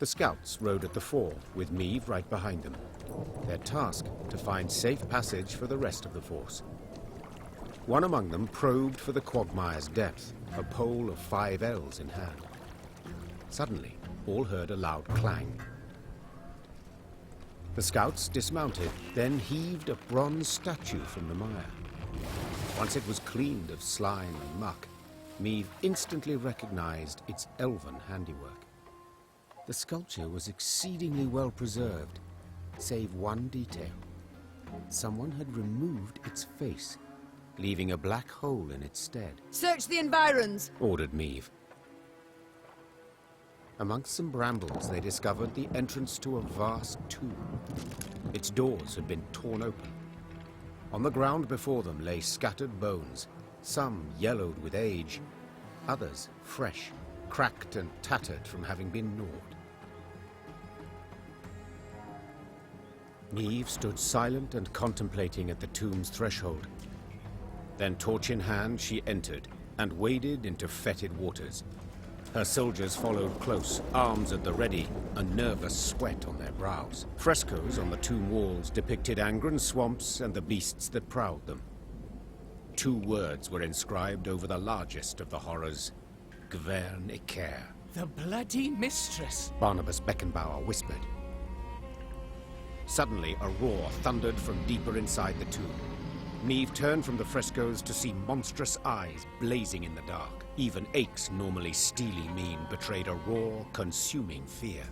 The scouts rode at the fore, with Meve right behind them. Their task, to find safe passage for the rest of the force. One among them probed for the quagmire's depth, a pole of 5 ells in hand. Suddenly, all heard a loud clang. The scouts dismounted, then heaved a bronze statue from the mire. Once it was cleaned of slime and muck, Meve instantly recognized its elven handiwork. The sculpture was exceedingly well preserved, save one detail. Someone had removed its face, leaving a black hole in its stead. Search the environs, ordered Meve. Amongst some brambles, they discovered the entrance to a vast tomb. Its doors had been torn open. On the ground before them lay scattered bones, some yellowed with age, others fresh, cracked and tattered from having been gnawed. Meve stood silent and contemplating at the tomb's threshold. Then, torch in hand, she entered and waded into fetid waters. Her soldiers followed close, arms at the ready, a nervous sweat on their brows. Frescoes on the tomb walls depicted Angren swamps and the beasts that prowled them. 2 words were inscribed over the largest of the horrors: Gwern Iker. The bloody mistress! Barnabas Beckenbauer whispered. Suddenly, a roar thundered from deeper inside the tomb. Meve turned from the frescoes to see monstrous eyes blazing in the dark. Even Ake's normally steely mien betrayed a raw, consuming fear.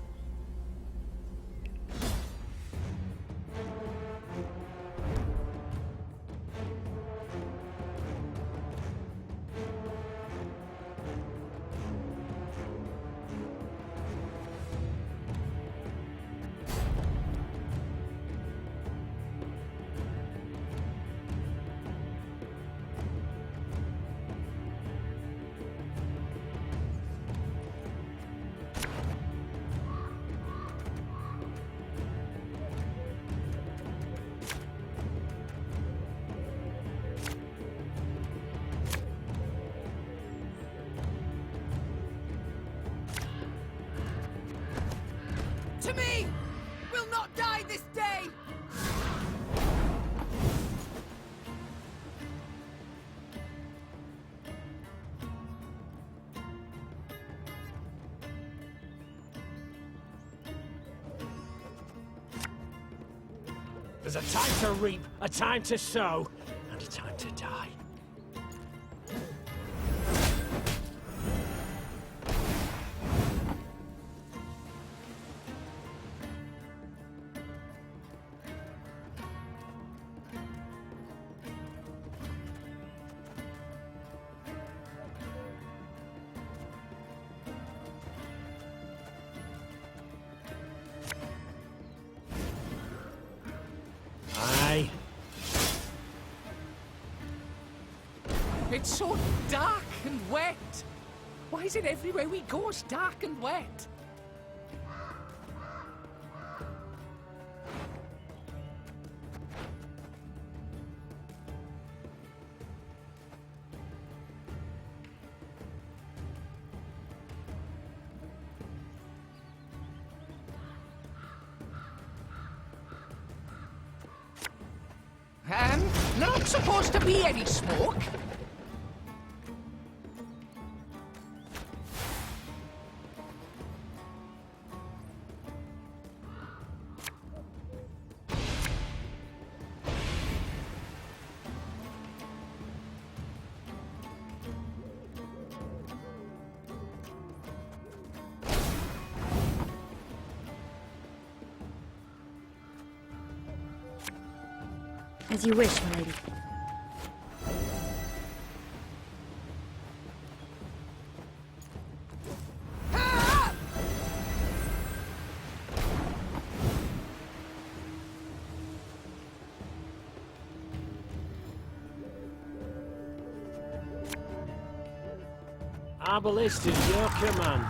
to me! We'll not die this day! There's a time to reap, a time to sow, and a time to die. Aye. It's so dark and wet. Why is it everywhere we go it's dark and wet? Not supposed to be any smoke. As you wish, my lady. Arbalist is your command.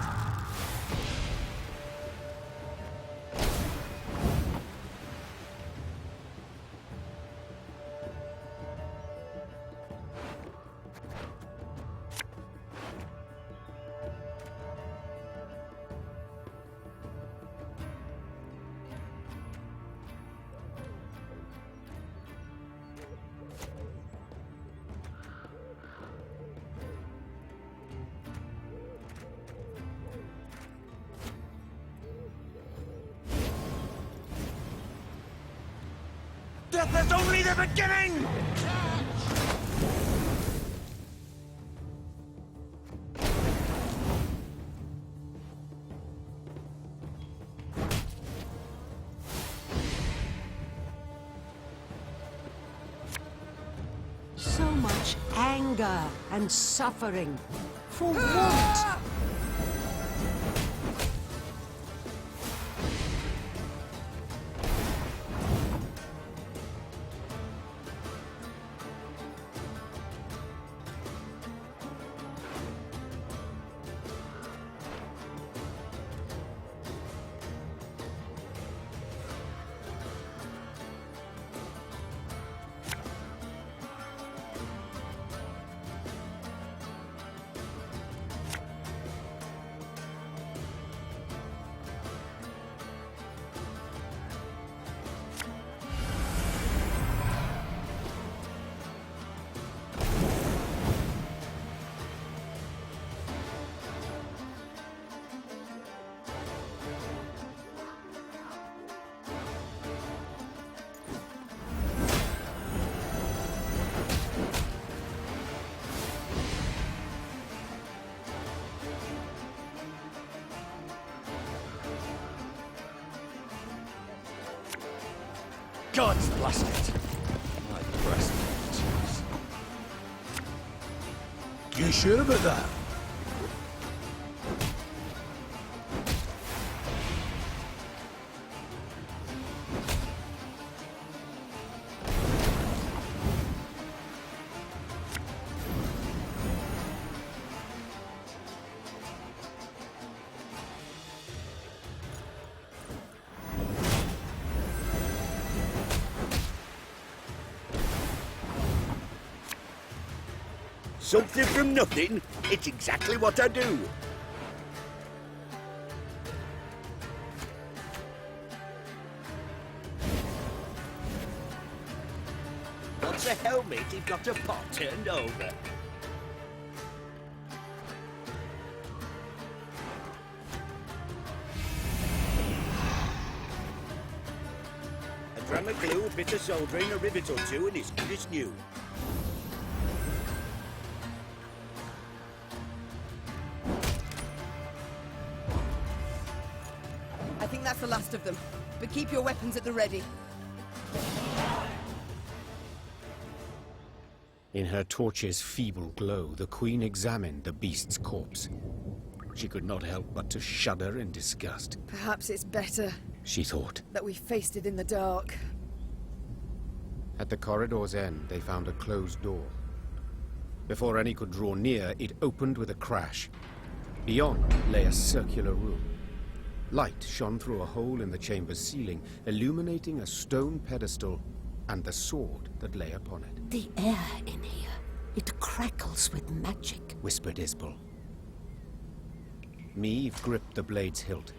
Death is only the beginning! So much anger and suffering. For what? God's blast it! My breast hurts. You sure about that? Something from nothing? It's exactly what I do. Once a helmet, he got a pot turned over. A dram of glue, a bit of soldering, a rivet or two, and it's good as new. I think that's the last of them. But keep your weapons at the ready. In her torch's feeble glow, the Queen examined the beast's corpse. She could not help but to shudder in disgust. Perhaps it's better She thought. that we faced it in the dark. At the corridor's end, they found a closed door. Before any could draw near, it opened with a crash. Beyond lay a circular room. Light shone through a hole in the chamber's ceiling, illuminating a stone pedestal and the sword that lay upon it, The air in here. It crackles with magic. whispered Isbel. Meve gripped the blade's hilt.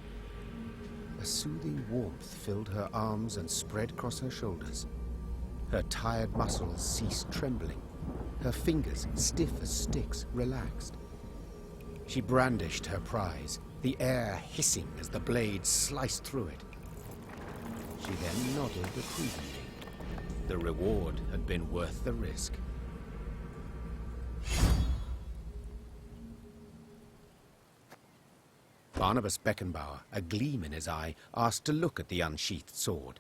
A soothing warmth filled her arms and spread across her shoulders. Her tired muscles ceased trembling. Her fingers, stiff as sticks, relaxed. She brandished her prize, the air hissing as the blade sliced through it. She then nodded approvingly. The reward had been worth the risk. Barnabas Beckenbauer, a gleam in his eye, asked to look at the unsheathed sword.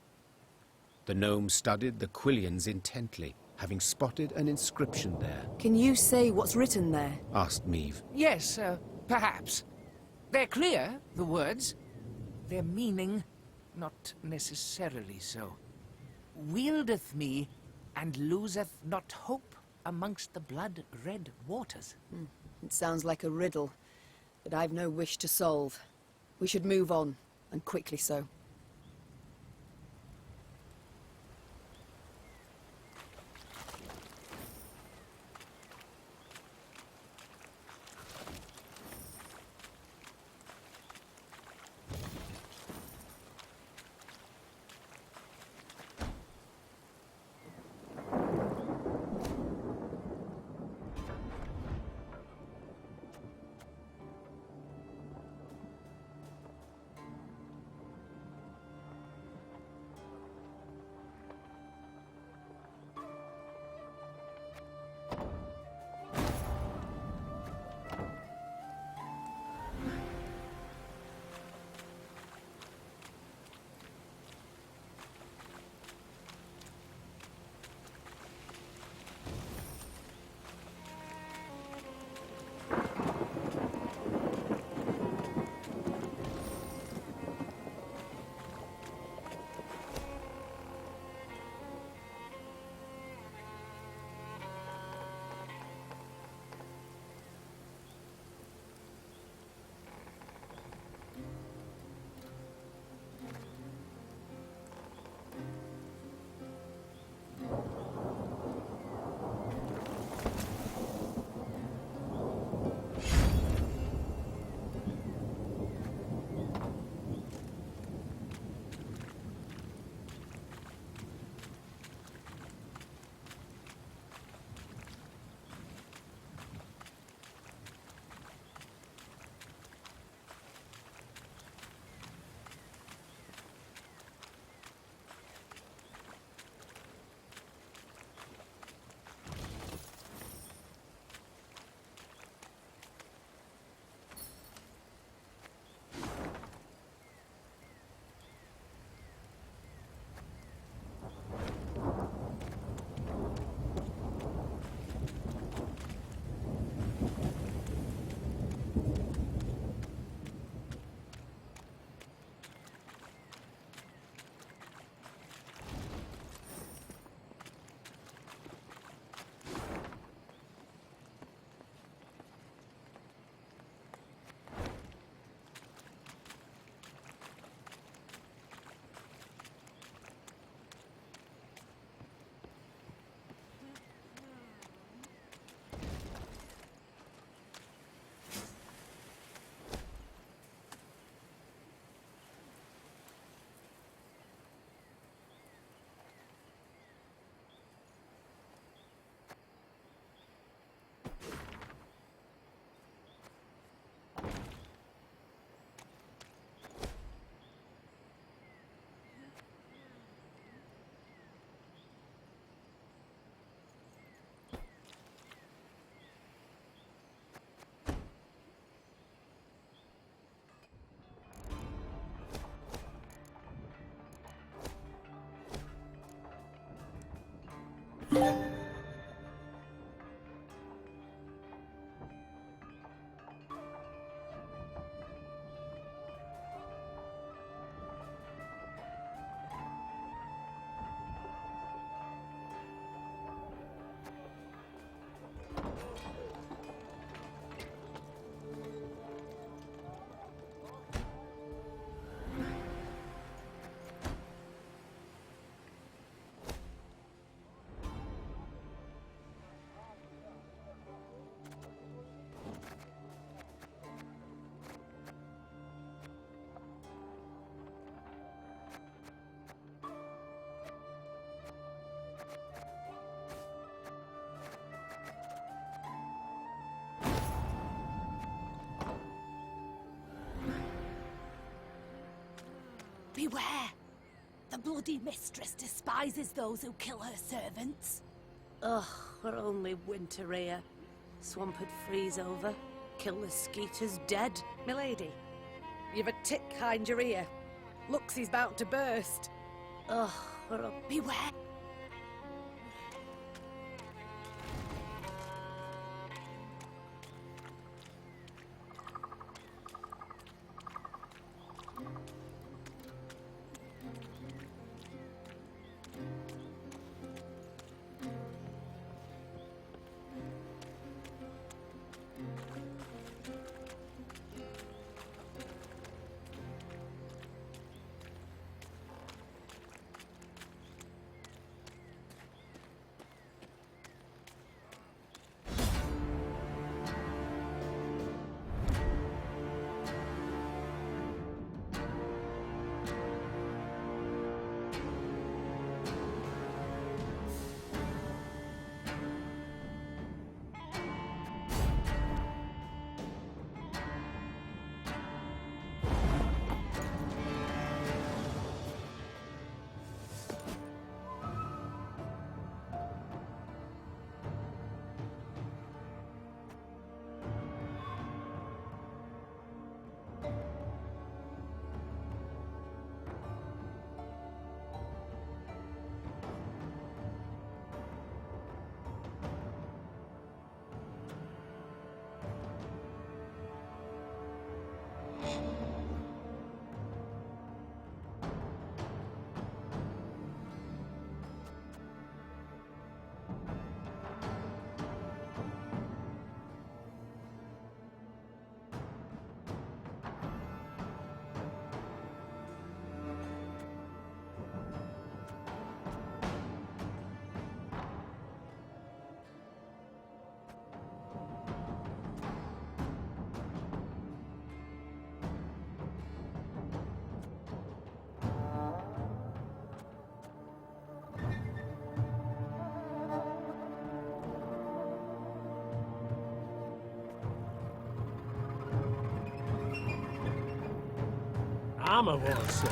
The gnome studied the quillions intently, having spotted an inscription there. Can you say what's written there? Asked Meve. Yes, perhaps. They're clear, the words. Their meaning, not necessarily so. Wieldeth me, and loseth not hope amongst the blood-red waters. It sounds like a riddle, but I've no wish to solve. We should move on, and quickly so. Beware! The bloody mistress despises those who kill her servants. Ugh, we're only winter here. Swamp would freeze over. Kill the skeeters dead. Milady, you've a tick behind your ear. Looks he's about to burst. Ugh, we're up. Beware! Armor wars, sir.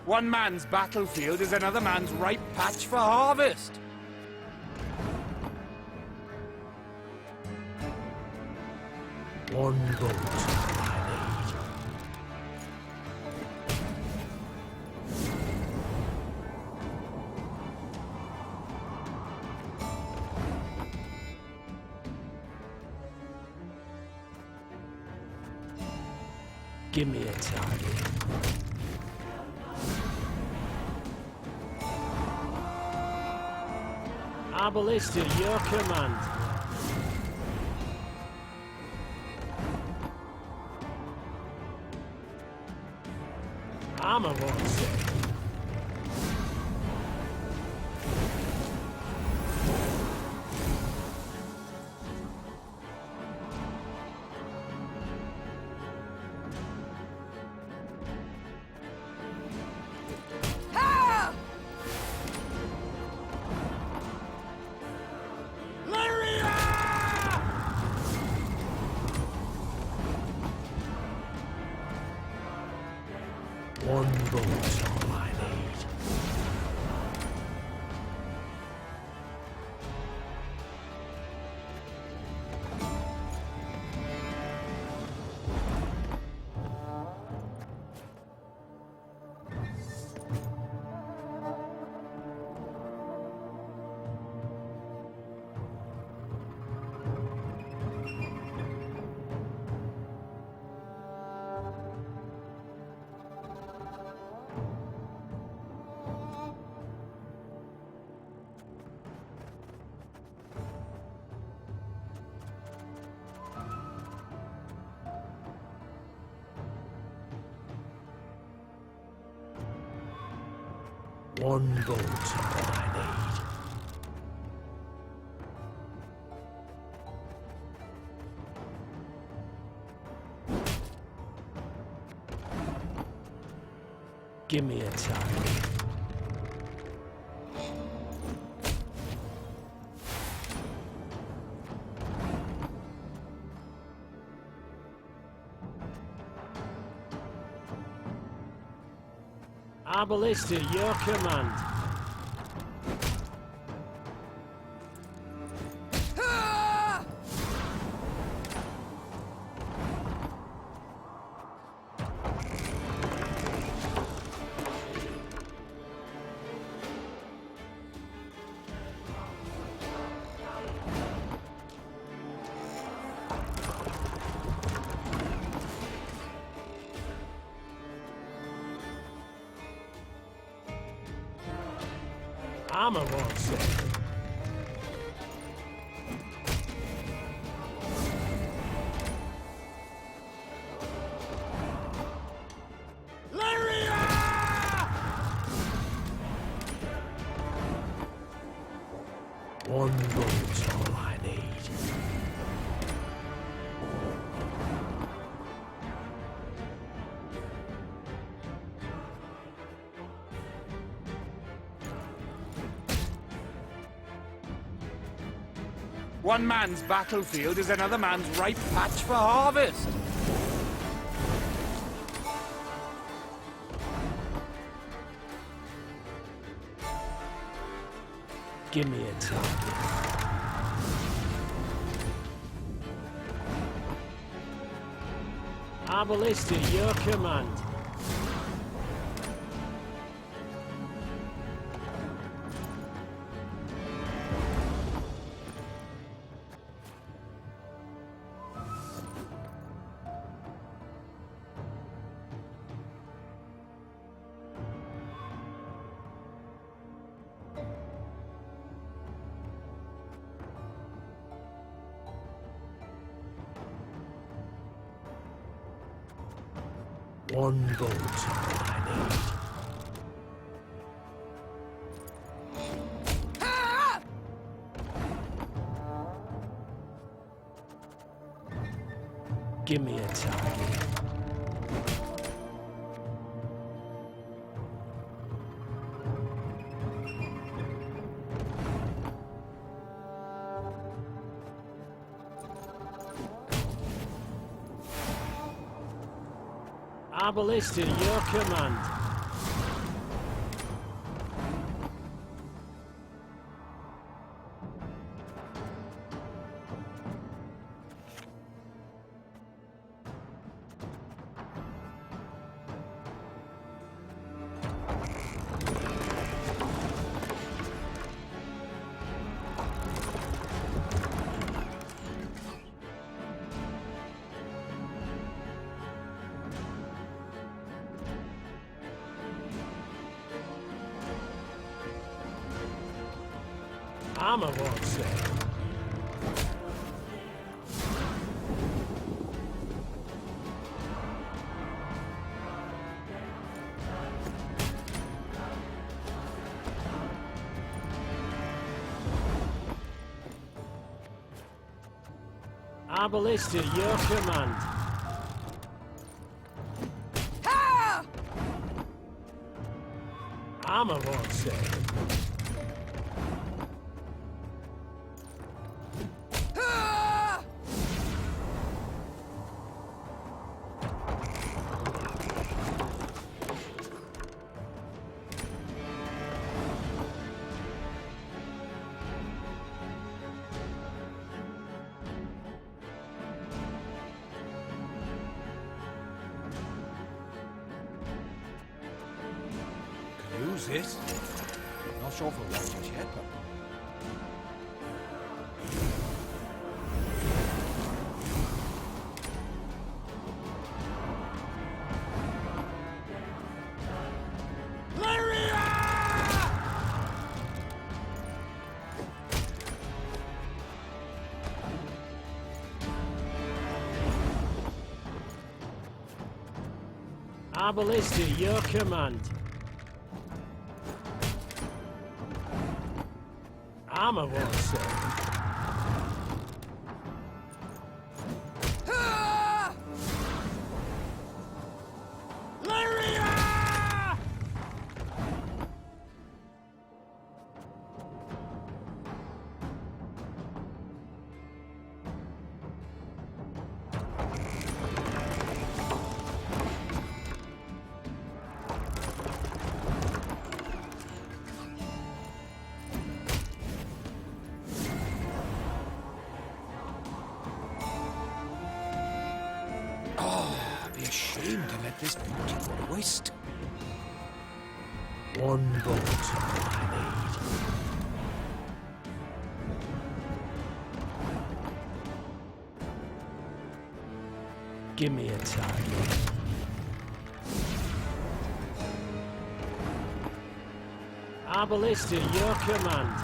One man's battlefield is another man's ripe patch for harvest. One boat, my lady. Give me a target. Arbalist at your command. Armor won't save. One boat. One boat's all I need. Give me a target. Our ballista, your command. Armor won't save. One boat's all I need. One man's battlefield is another man's ripe patch for harvest. Give me a target. Our ballista, your command. One boat's all I need. Give me a target. Our ballista, your command. Armor won't save. Our ballista, your command. Armor won't save. Use this. Not sure if we'll watch it yet, but... Our ballista, your command. Armor won't save. I'd be ashamed to let this beauty go to waste. One bolt I need. Give me a target. Our ballista, your command.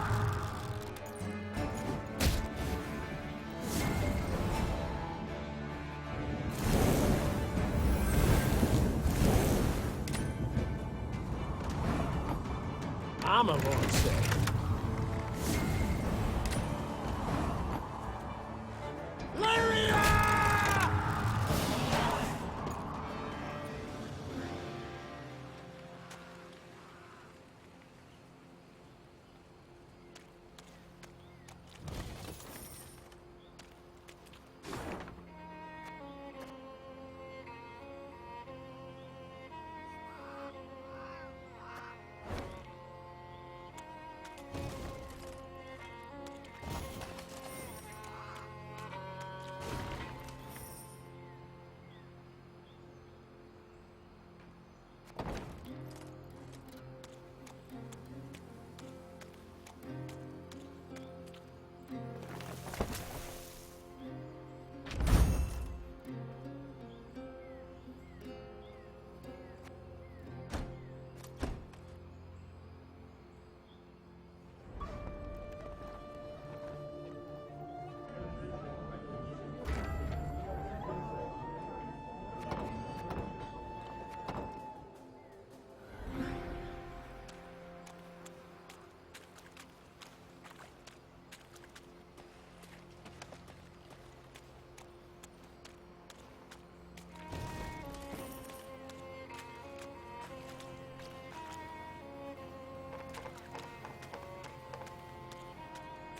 Armor won't save.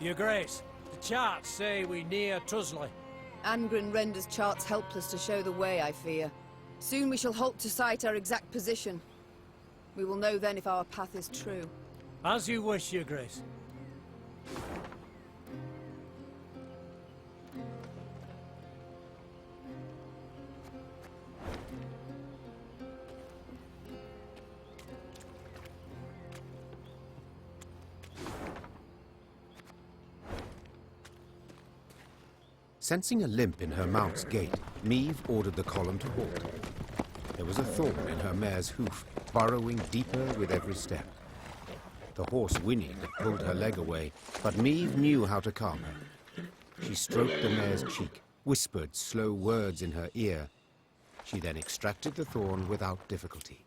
Your Grace, the charts say we near Tusley. Angren renders charts helpless to show the way, I fear. Soon we shall halt to sight our exact position. We will know then if our path is true. As you wish, Your Grace. Sensing a limp in her mount's gait, Meve ordered the column to halt. There was a thorn in her mare's hoof, burrowing deeper with every step. The horse whinnied and pulled her leg away, but Meve knew how to calm her. She stroked the mare's cheek, whispered slow words in her ear. She then extracted the thorn without difficulty.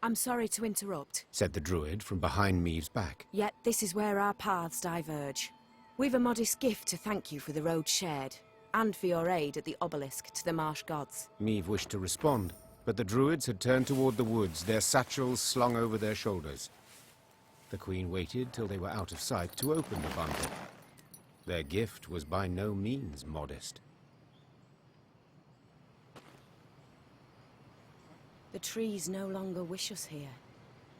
I'm sorry to interrupt, Said the druid from behind Meve's back. yet this is where our paths diverge. We've a modest gift to thank you for the road shared, and for your aid at the obelisk to the marsh gods. Meve wished to respond, but the druids had turned toward the woods, their satchels slung over their shoulders. The queen waited till they were out of sight to open the bundle. Their gift was by no means modest. The trees no longer wish us here.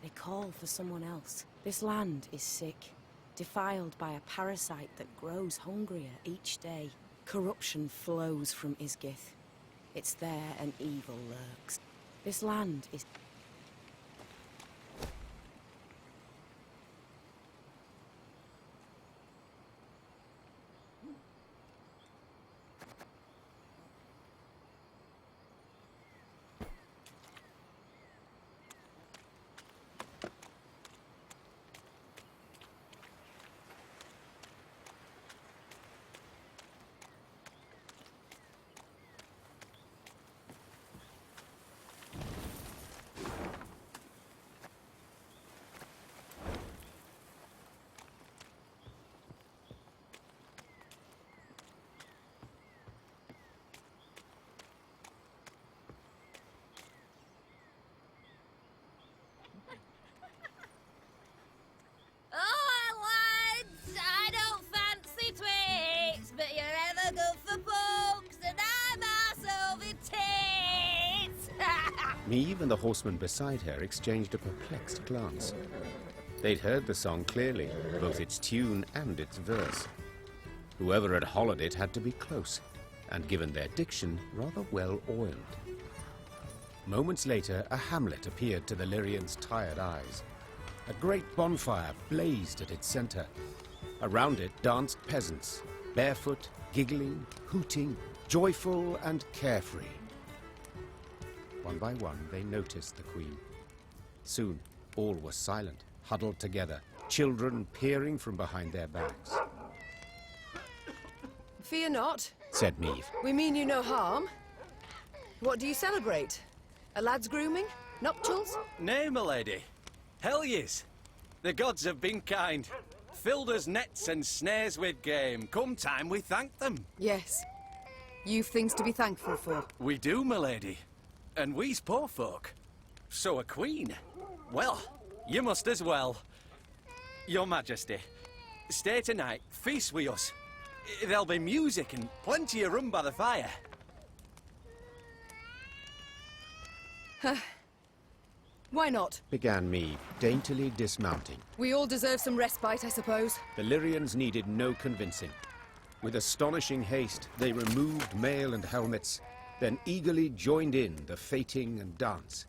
They call for someone else. This land is sick, defiled by a parasite that grows hungrier each day. Corruption flows from Isgith. It's there an evil lurks. This land is... Meave and the horseman beside her exchanged a perplexed glance. They'd heard the song clearly, both its tune and its verse. Whoever had hollowed it had to be close, and given their diction, rather well oiled. Moments later, a hamlet appeared to the Lyrians' tired eyes. A great bonfire blazed at its center. Around it danced peasants, barefoot, giggling, hooting, joyful and carefree. One by one, they noticed the Queen. Soon, all were silent, huddled together, children peering from behind their backs. Fear not, Said Meave. we mean you no harm. What do you celebrate? A lad's grooming? Nuptials? Nay, my lady. Hell yes. The gods have been kind. Filled us nets and snares with game. Come time we thank them. Yes. You've things to be thankful for. We do, my lady. And we's poor folk. So a queen. Well, you must as well. Your Majesty, stay tonight, feast with us. There'll be music and plenty of rum by the fire. Why not? Began Meave, daintily dismounting. We all deserve some respite, I suppose. The Lyrians needed no convincing. With astonishing haste, they removed mail and helmets, then eagerly joined in the feting and dance.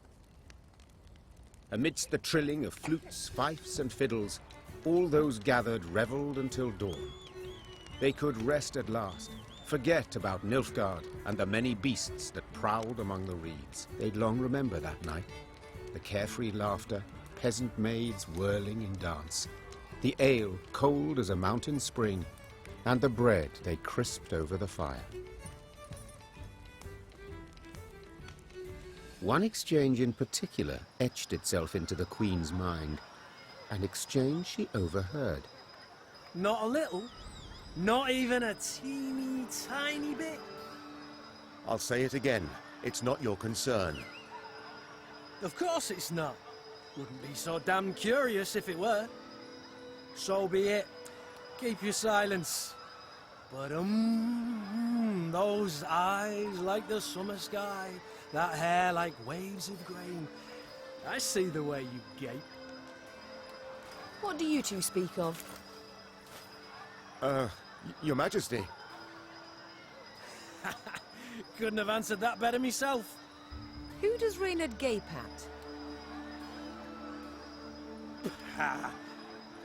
Amidst the trilling of flutes, fifes, and fiddles, all those gathered revelled until dawn. They could rest at last, forget about Nilfgaard and the many beasts that prowled among the reeds. They'd long remember that night. The carefree laughter, peasant maids whirling in dance, the ale cold as a mountain spring, and the bread they crisped over the fire. One exchange in particular etched itself into the Queen's mind, an exchange she overheard. Not a little? Not even a teeny tiny bit? I'll say it again. It's not your concern. Of course it's not. Wouldn't be so damn curious if it were. So be it. Keep your silence. But those eyes like the summer sky, that hair like waves of grain. I see the way you gape. What do you two speak of? Your Majesty. Couldn't have answered that better myself. Who does Reynard gape at? Ha!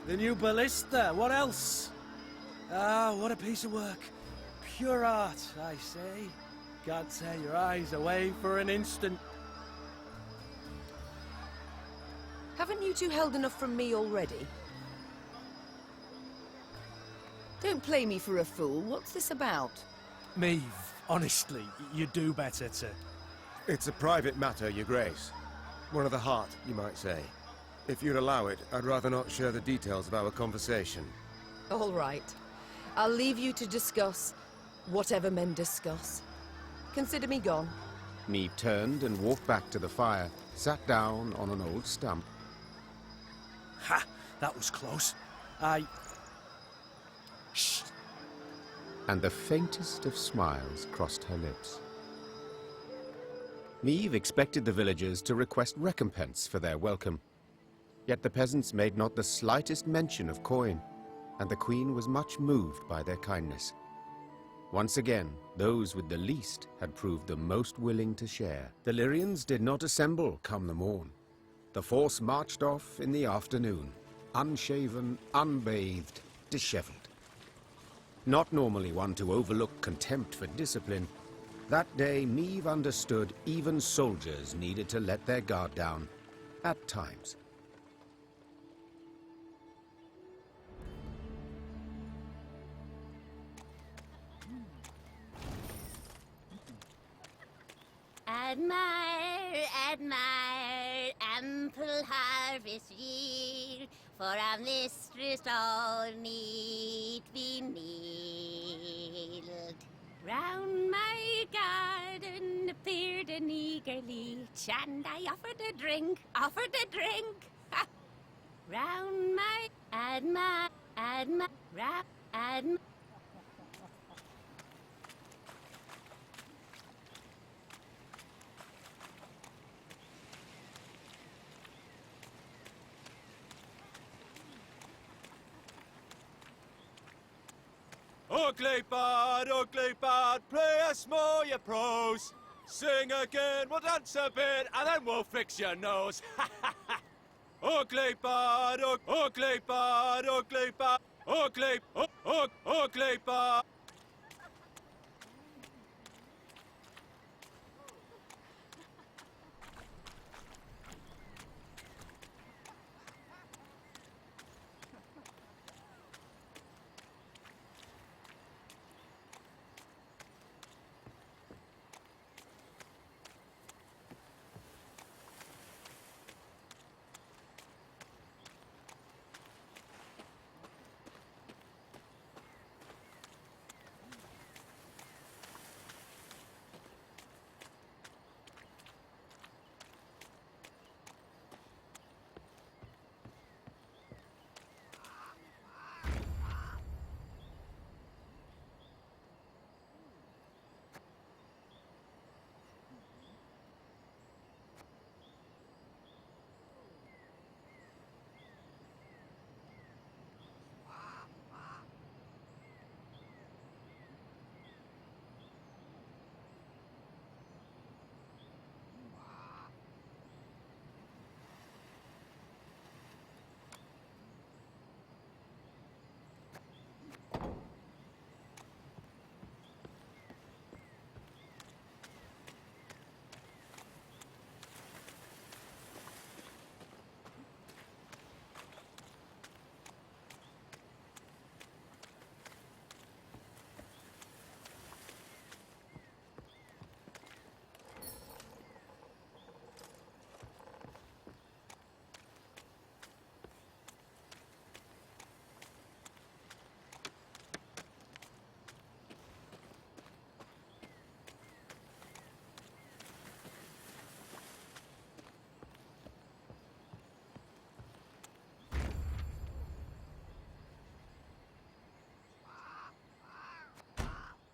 The new ballista, what else? Ah, what a piece of work. Pure art, I say. Can't tear your eyes away for an instant. Haven't you two held enough from me already? Don't play me for a fool. What's this about? Meave, honestly, you do better to... It's a private matter, Your Grace. One of the heart, you might say. If you'd allow it, I'd rather not share the details of our conversation. All right. I'll leave you to discuss whatever men discuss. Consider me gone. Meave turned and walked back to the fire, sat down on an old stump. Ha! That was close. Shh! And the faintest of smiles crossed her lips. Meave expected the villagers to request recompense for their welcome. Yet the peasants made not the slightest mention of coin, and the Queen was much moved by their kindness. Once again, those with the least had proved the most willing to share. The Lyrians did not assemble come the morn. The force marched off in the afternoon, unshaven, unbathed, dishevelled. Not normally one to overlook contempt for discipline, that day Meave understood even soldiers needed to let their guard down, at times. Admire, admire, ample harvest yield, for our mistress all meet be kneeled. Round my garden appeared an eager leech, and I offered a drink, ha! Round my admire, admire. ugly bard, play us more your prose. Sing again, we'll dance a bit, and then we'll fix your nose. Ugly bard, ugly bard, ugly bard, ugly bard.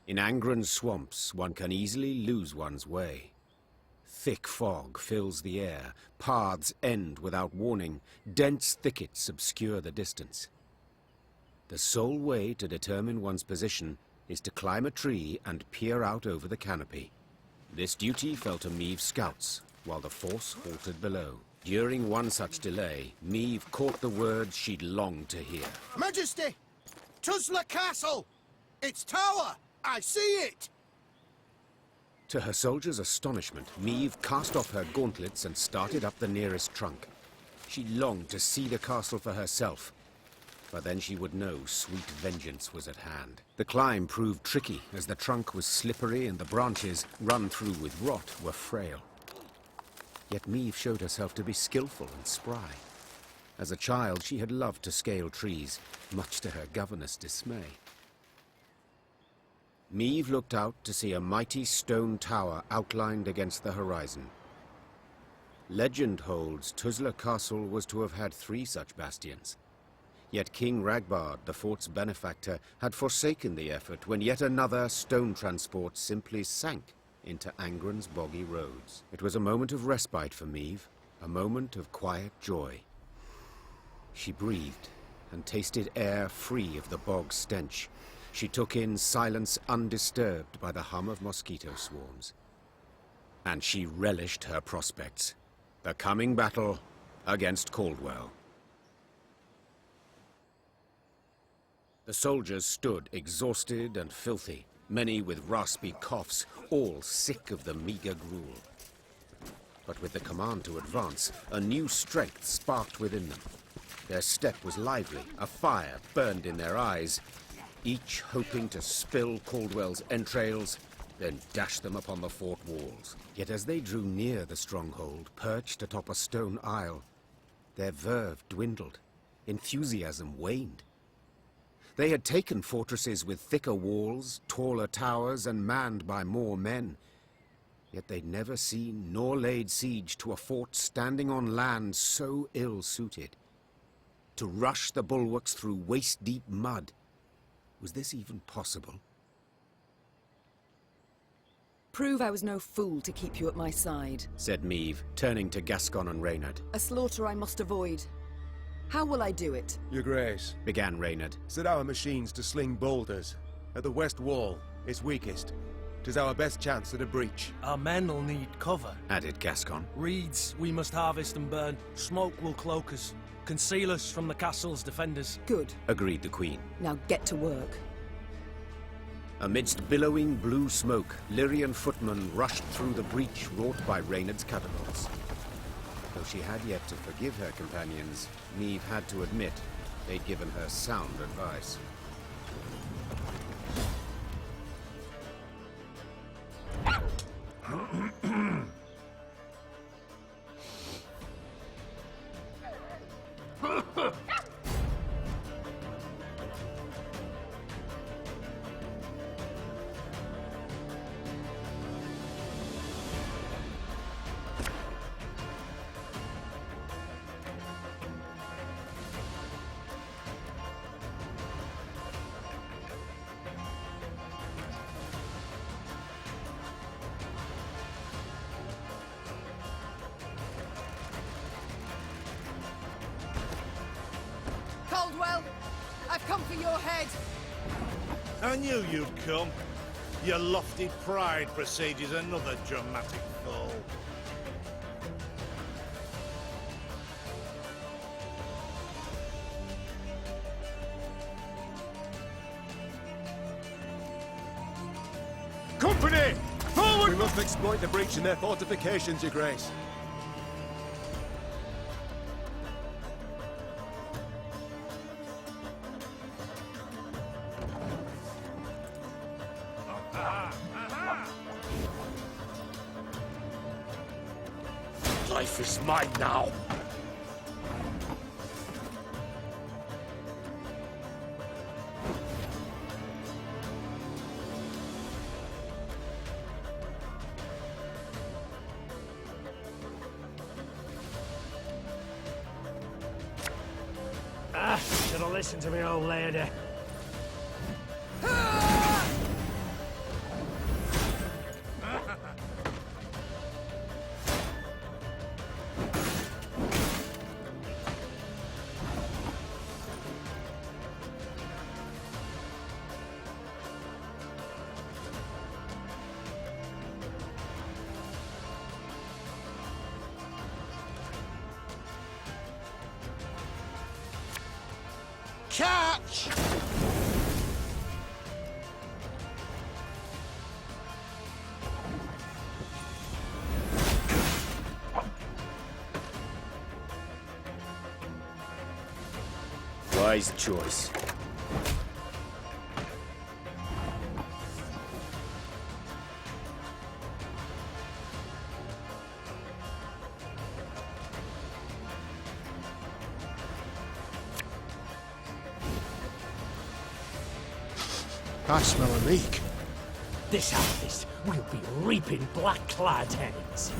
In Angren's swamps, one can easily lose one's way. Thick fog fills the air, paths end without warning, dense thickets obscure the distance. The sole way to determine one's position is to climb a tree and peer out over the canopy. This duty fell to Meave's scouts, while the force halted below. During one such delay, Meave caught the words she'd longed to hear. Majesty! Tuzla Castle! Its tower! I see it! To her soldiers' astonishment, Meave cast off her gauntlets and started up the nearest trunk. She longed to see the castle for herself, but then she would know sweet vengeance was at hand. The climb proved tricky, as the trunk was slippery and the branches, run through with rot, were frail. Yet Meave showed herself to be skillful and spry. As a child, she had loved to scale trees, much to her governess' dismay. Meave looked out to see a mighty stone tower outlined against the horizon. Legend holds Tuzla Castle was to have had 3 such bastions. Yet King Ragbard, the fort's benefactor, had forsaken the effort when yet another stone transport simply sank into Angren's boggy roads. It was a moment of respite for Meave, a moment of quiet joy. She breathed and tasted air free of the bog stench. She took in silence undisturbed by the hum of mosquito swarms. And she relished her prospects. The coming battle against Caldwell. The soldiers stood exhausted and filthy, many with raspy coughs, all sick of the meager gruel. But with the command to advance, a new strength sparked within them. Their step was lively, a fire burned in their eyes, each hoping to spill Caldwell's entrails, then dash them upon the fort walls. Yet as they drew near the stronghold, perched atop a stone isle, their verve dwindled, enthusiasm waned. They had taken fortresses with thicker walls, taller towers, and manned by more men. Yet they'd never seen nor laid siege to a fort standing on land so ill-suited. To rush the bulwarks through waist-deep mud, was this even possible? Prove I was no fool to keep you at my side, said Meave, turning to Gascon and Reynard. A slaughter I must avoid. How will I do it? Your Grace, began Reynard. set our machines to sling boulders. At the west wall, it's weakest. 'Tis our best chance at a breach. Our men will need cover. added Gascon. Reeds we must harvest and burn. Smoke will cloak us, conceal us from the castle's defenders. Good. Agreed the Queen. Now get to work. Amidst billowing blue smoke, Lyrian footmen rushed through the breach wrought by Reynard's catapults. Though she had yet to forgive her companions, Neve had to admit they'd given her sound advice. Caldwell, I've come for your head. I knew you'd come. Your lofty pride presages another dramatic fall. Company! Forward! We must exploit the breach in their fortifications, Your Grace. Life is mine now. Should have listened to me, old lady. Catch! Wise choice. I smell a leak. This harvest will be reaping black-clad heads.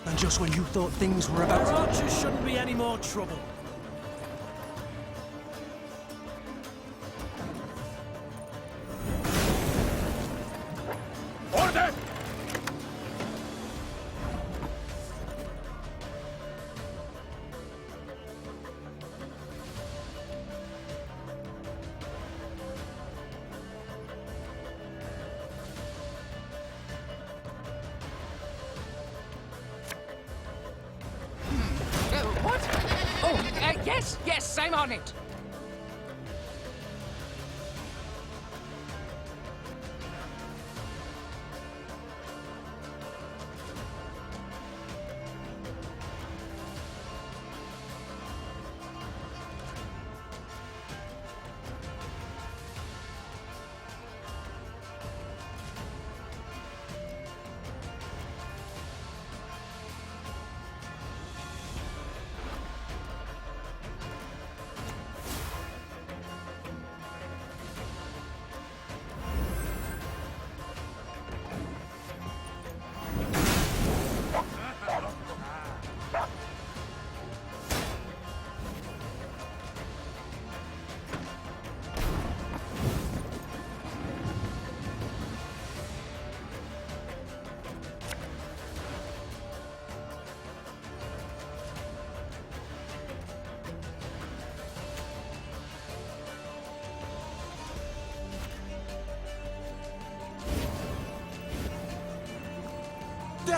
And just when you thought things were about to... Archers shouldn't be any more trouble. Order! What? Oh, yes, I'm on it.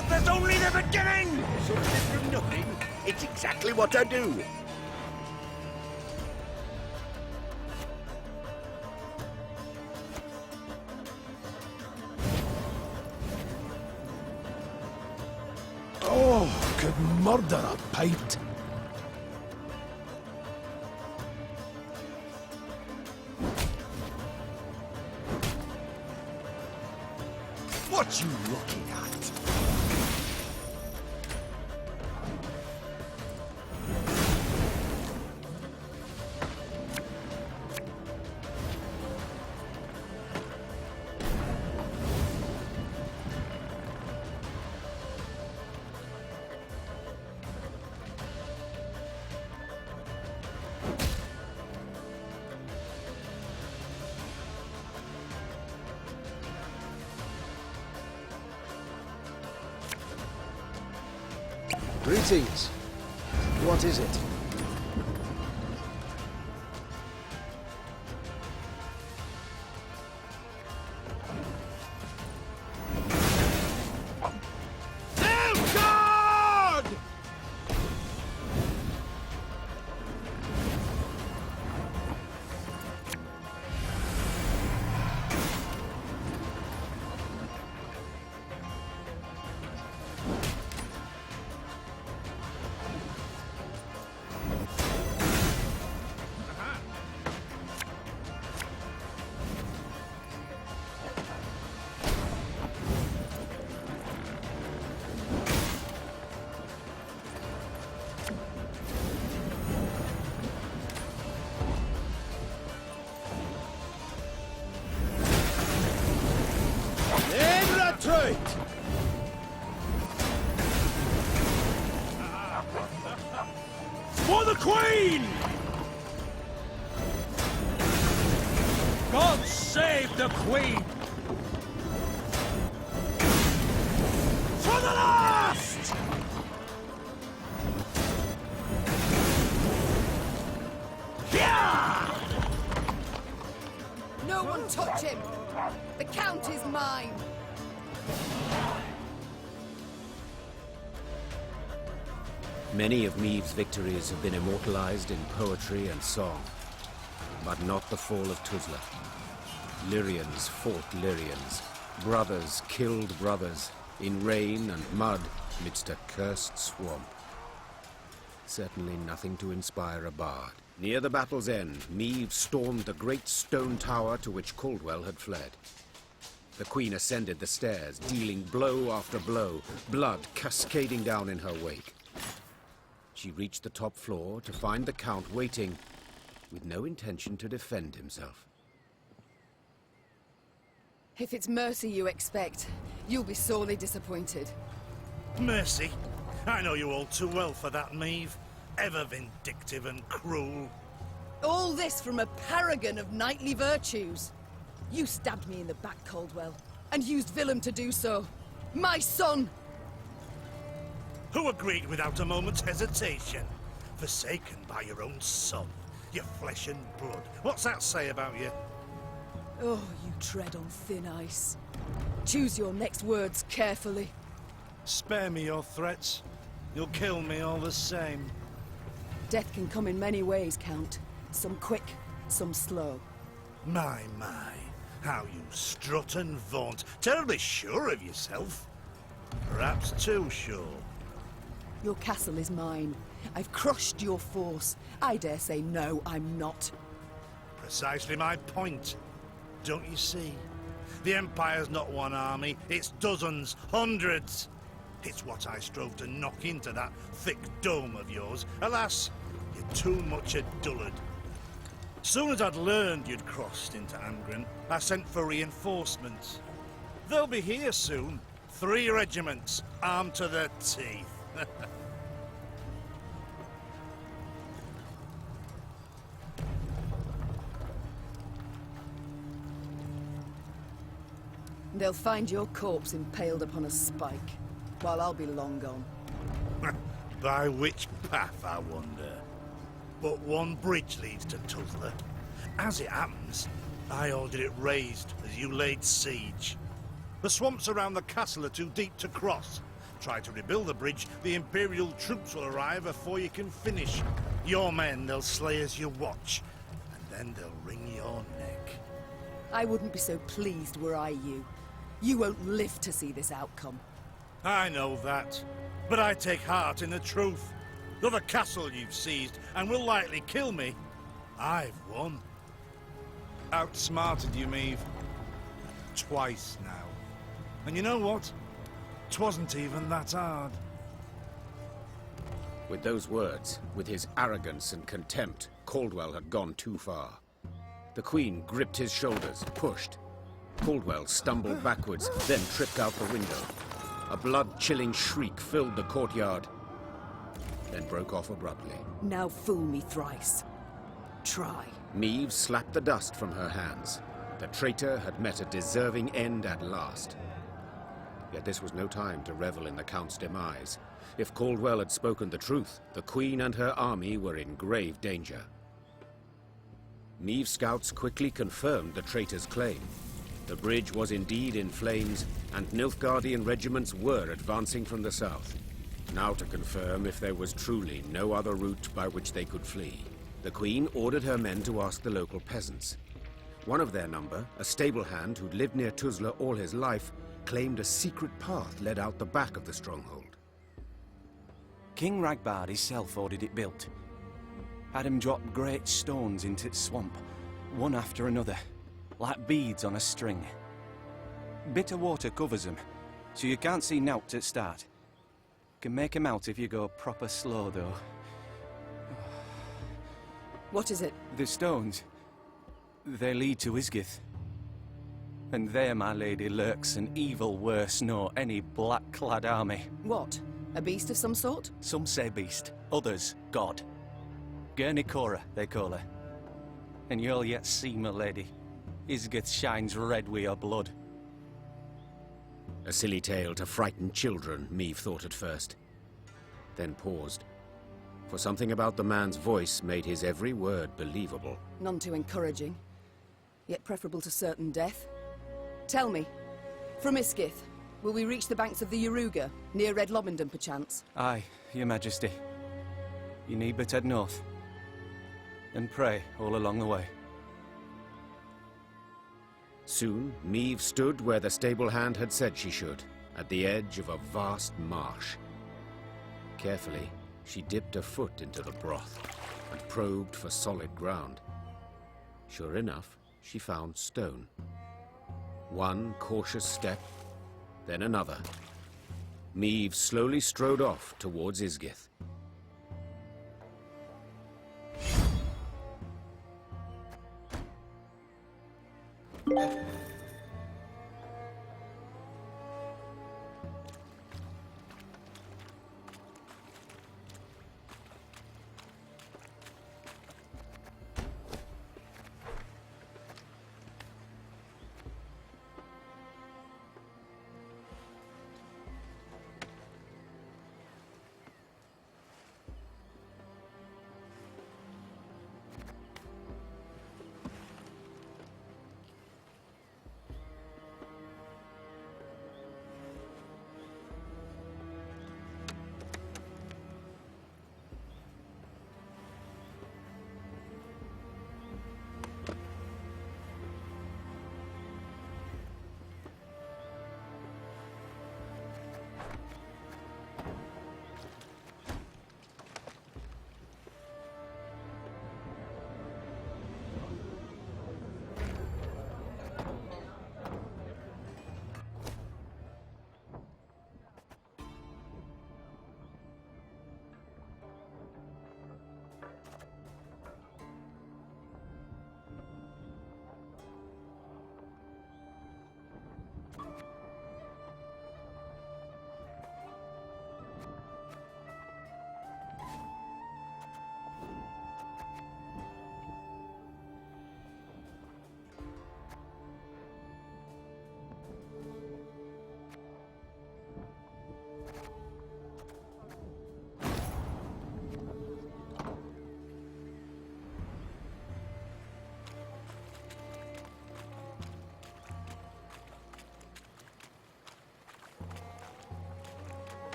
that there's only the beginning! Something from nothing. It's exactly what I do. Oh, could murder a pint. What you looking at? Greetings. What is it? For the Queen! God save the Queen! For the last! Yeah! No one touch him! The Count is mine! Many of Maeve's victories have been immortalized in poetry and song, but not the fall of Tuzla. Lyrians fought Lyrians. Brothers killed brothers in rain and mud midst a cursed swamp. Certainly nothing to inspire a bard. Near the battle's end, Maeve stormed the great stone tower to which Caldwell had fled. The Queen ascended the stairs, dealing blow after blow, blood cascading down in her wake. She reached the top floor to find the Count waiting, with no intention to defend himself. If it's mercy you expect, you'll be sorely disappointed. Mercy? I know you all too well for that, Maeve. Ever vindictive and cruel. All this from a paragon of knightly virtues. You stabbed me in the back, Caldwell, and used Willem to do so. My son! Who agreed without a moment's hesitation? Forsaken by your own son, your flesh and blood. What's that say about you? Oh, you tread on thin ice. Choose your next words carefully. Spare me your threats. You'll kill me all the same. Death can come in many ways, Count. Some quick, some slow. My. How you strut and vaunt. Terribly sure of yourself. Perhaps too sure. Your castle is mine. I've crushed your force. I dare say no, I'm not. Precisely my point. Don't you see? The Empire's not one army, it's dozens, hundreds. It's what I strove to knock into that thick dome of yours. Alas, you're too much a dullard. Soon as I'd learned you'd crossed into Angren, I sent for reinforcements. They'll be here soon. 3 regiments, armed to the teeth. They'll find your corpse impaled upon a spike, while I'll be long gone. By which path, I wonder? But one bridge leads to Tuzla. As it happens, I ordered it raised as you laid siege. The swamps around the castle are too deep to cross. Try to rebuild the bridge, the Imperial troops will arrive before you can finish. Your men they'll slay as you watch, and then they'll wring your neck. I wouldn't be so pleased were I you. You won't live to see this outcome. I know that, but I take heart in the truth. Though the castle you've seized and will likely kill me, I've won. Outsmarted you, Maeve. Twice now. And you know what? 'Twasn't even that hard. With those words, with his arrogance and contempt, Caldwell had gone too far. The Queen gripped his shoulders, pushed. Caldwell stumbled backwards, then tripped out the window. A blood-chilling shriek filled the courtyard, then broke off abruptly. Now fool me thrice. Try. Maeve slapped the dust from her hands. The traitor had met a deserving end at last. Yet this was no time to revel in the Count's demise. If Caldwell had spoken the truth, the Queen and her army were in grave danger. Maeve's scouts quickly confirmed the traitor's claim. The bridge was indeed in flames, and Nilfgaardian regiments were advancing from the south. Now to confirm if there was truly no other route by which they could flee. The Queen ordered her men to ask the local peasants. One of their number, a stable hand who'd lived near Tuzla all his life, claimed a secret path led out the back of the stronghold. King Ragbard himself ordered it built. Had him drop great stones into its swamp, one after another, like beads on a string. Bitter water covers them, so you can't see nowt at start. Can make 'em out if you go proper slow, though. What is it? The stones, they lead to Isgith. And there, my lady, lurks an evil worse nor any black-clad army. What? A beast of some sort? Some say beast, others god. Gurnikora, they call her. And you'll yet see, my lady. Isgith shines red with your blood. A silly tale to frighten children, Maeve thought at first. Then paused. For something about the man's voice made his every word believable. None too encouraging, yet preferable to certain death. Tell me, from Isgith, will we reach the banks of the Yaruga, near Red Lobendon, perchance? Aye, your majesty. You need but head north. And pray all along the way. Soon, Maeve stood where the stable hand had said she should, at the edge of a vast marsh. Carefully, she dipped a foot into the broth and probed for solid ground. Sure enough, she found stone. One cautious step, then another. Maeve slowly strode off towards Isgith.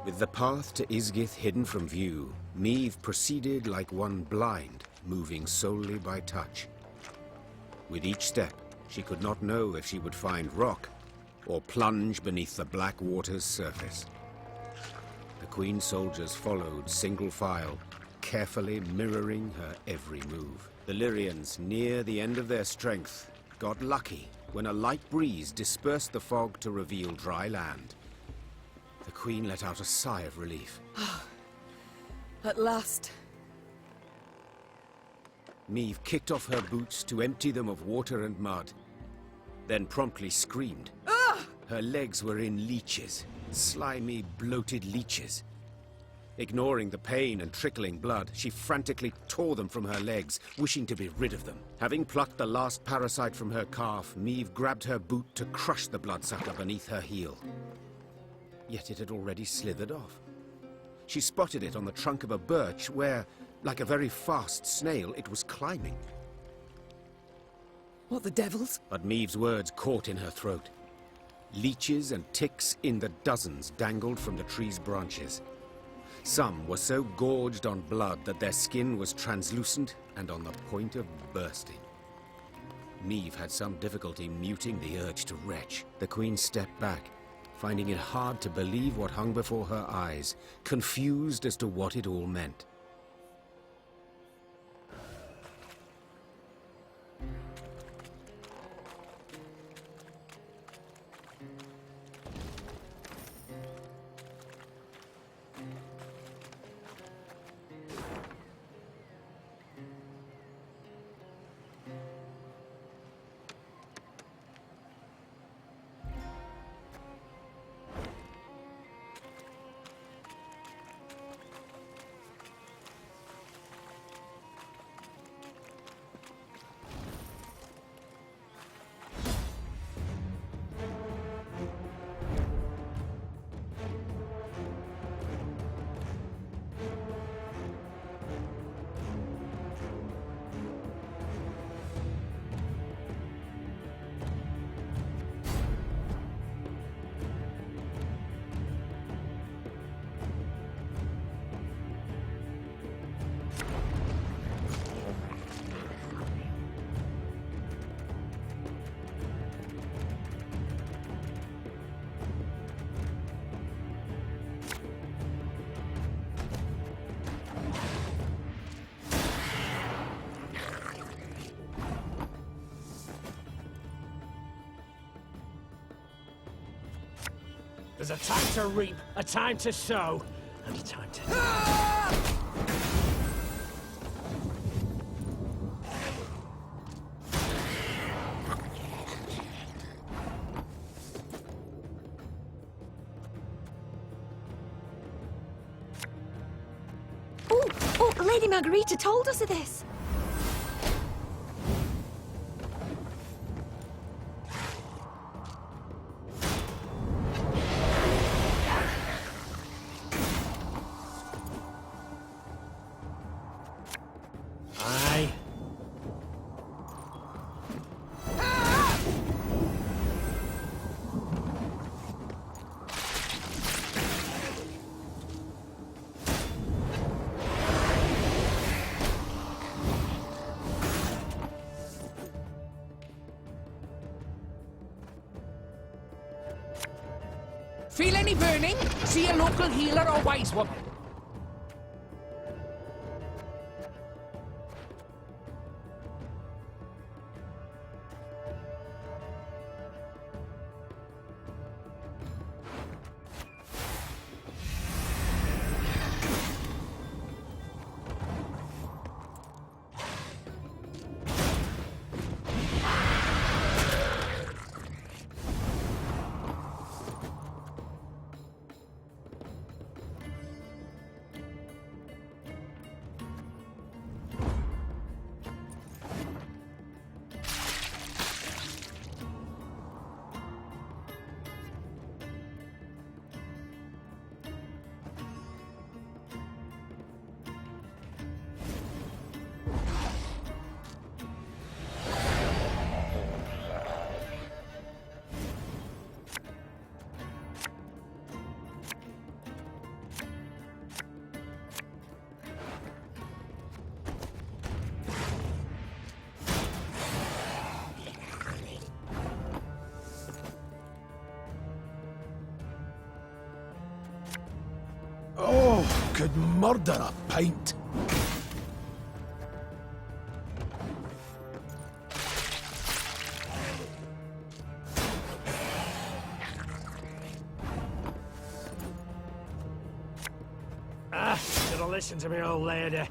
With the path to Isgith hidden from view, Meve proceeded like one blind, moving solely by touch. With each step, she could not know if she would find rock or plunge beneath the black water's surface. The Queen's soldiers followed single file, carefully mirroring her every move. The Lyrians, near the end of their strength, got lucky when a light breeze dispersed the fog to reveal dry land. The Queen let out a sigh of relief. At last. Meve kicked off her boots to empty them of water and mud, then promptly screamed. Her legs were in leeches, slimy, bloated leeches. Ignoring the pain and trickling blood, she frantically tore them from her legs, wishing to be rid of them. Having plucked the last parasite from her calf, Meve grabbed her boot to crush the bloodsucker beneath her heel. Yet it had already slithered off. She spotted it on the trunk of a birch where, like a very fast snail, it was climbing. What the devils? But Meve's words caught in her throat. Leeches and ticks in the dozens dangled from the tree's branches. Some were so gorged on blood that their skin was translucent and on the point of bursting. Meve had some difficulty muting the urge to retch. The Queen stepped back, finding it hard to believe what hung before her eyes, confused as to what it all meant. There's a time to reap, a time to sow, and a time to... Oh, Lady Margarita told us of this. Feel any burning? See a local healer or wise woman. could murder a pint. Should have listened to me, old lady.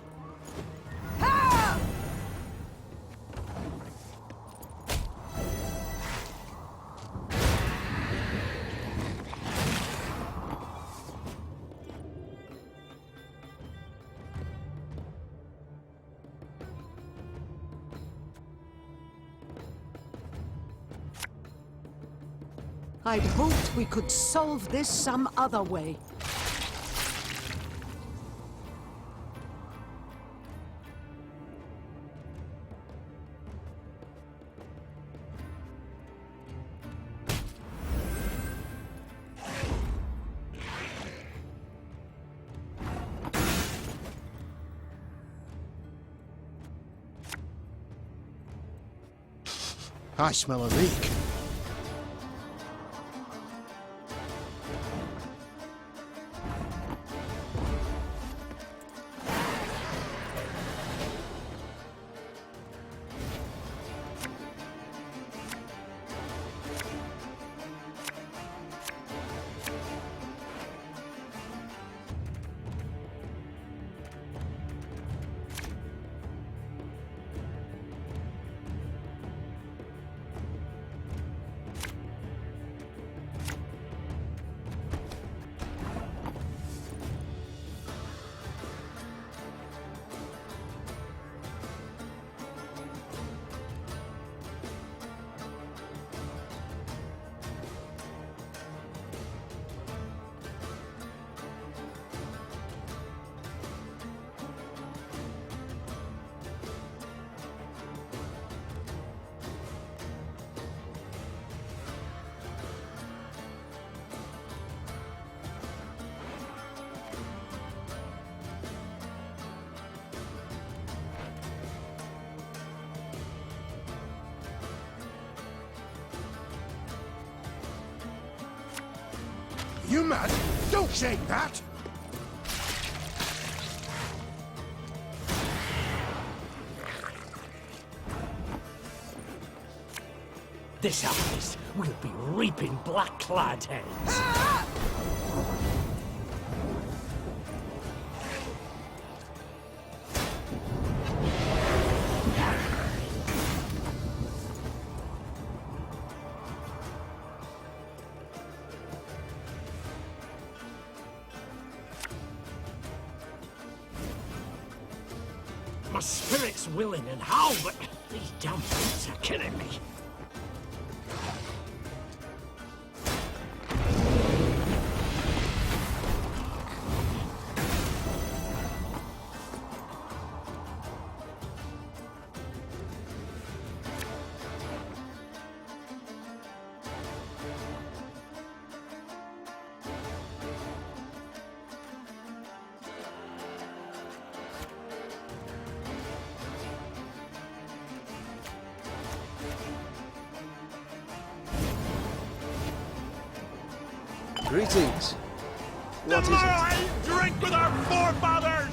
I'd hoped we could solve this some other way. I smell a leak. You mad? Don't shake that! This harvest, we'll be reaping black-clad heads. My spirit's willing and how, but these damn boots are killing me. Greetings. What is it? I drink with our forefathers!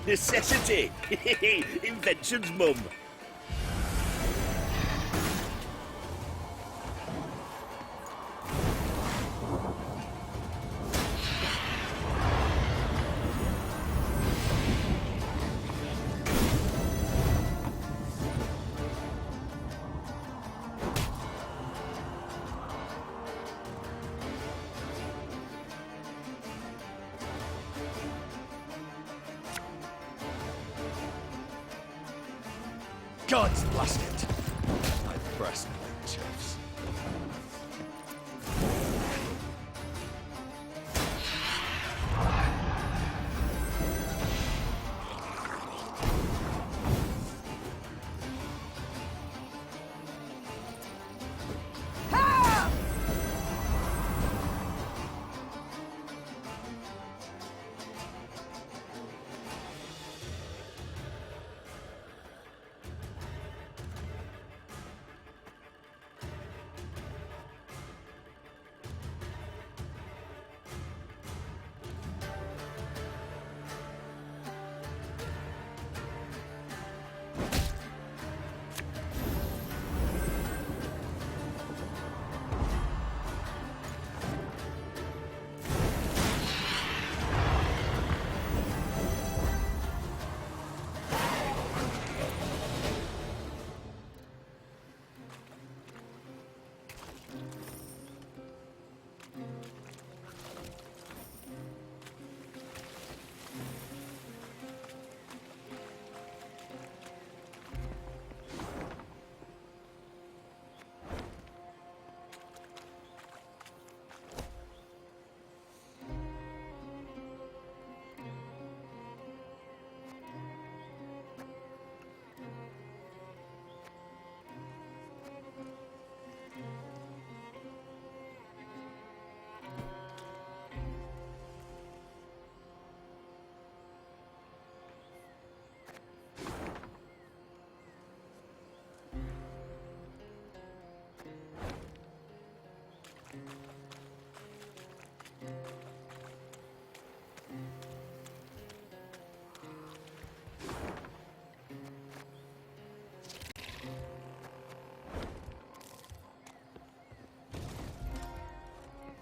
Necessity. Invention's mum. God's blast it! My breast chiefs.